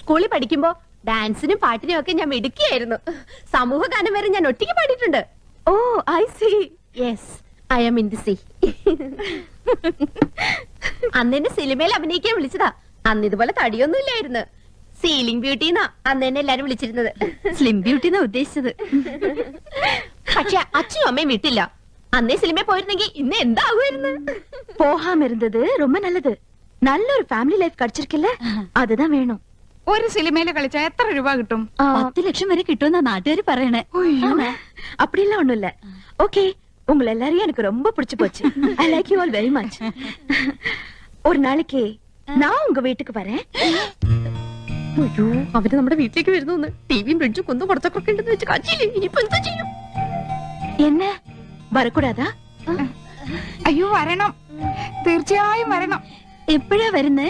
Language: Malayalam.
സ്കൂളിൽ പഠിക്കുമ്പോ ഡാൻസിനും പാട്ടിനും ഒക്കെ ഞാൻ മിടുക്കിയായിരുന്നു. സമൂഹ ഗാനം വരെ ഞാൻ ഒറ്റയ്ക്ക് പാടിയിട്ടുണ്ട്. Oh I see. Yes, I am in the sea. അന്ന് എന്നെ സിനിമയിൽ അഭിനയിക്കാൻ വിളിച്ചതാ. അന്ന് ഇതുപോലെ തടിയൊന്നും ഇല്ലായിരുന്നു. സീലിംഗ് ബ്യൂട്ടിന്നാ അന്ന് എന്നെ എല്ലാരും വിളിച്ചിരുന്നത്. സ്ലിം ബ്യൂട്ടി എന്നാ ഉദ്ദേശിച്ചത്. പക്ഷെ അച്ഛനും അമ്മയും വിട്ടില്ല. അന്നേ സിനിമയിൽ പോയിരുന്നെങ്കിൽ ഇന്ന് എന്താകുമായിരുന്നു? போகாம இருந்தது ரொம்ப நல்லது. நல்ல ஒரு ஃபேமிலி லைஃப் கிடைச்சிருக்குல்ல, அதுதான் வேணும். ഒരു സിനിമയിൽ കളിച്ചാ എത്ര രൂപ കിട്ടും? 10 ലക്ഷം വരെ കിട്ടുമെന്നാ നാട്ടുകാര് പറയണേ. அப்படிலாம் ஒண்ணும் இல்ல. ஓகே, உங்களை எல்லாரையும் எனக்கு ரொம்ப பிடிச்சு போச்சு. I like you all very much. ஒரு நாளைக்கு நான் உங்க வீட்டுக்கு வரேன். അയ്യോ, അവര് നമ്മുടെ വീട്ടിലേക്ക് വരുന്നു. ടിവിയും ഫ്രിഡ്ജും കൊന്നു പുറത്തൊക്കെ ഉണ്ടെന്ന് വെച്ച് കാച്ചില്ലേ. ഇനിയിപ്പോ എന്താ ചെയ്യും? என்ன வரக்கூடாதா? അയ്യോ വരണം, തീർച്ചയായും വരണം. എപ്പോഴാ വരുന്നേ?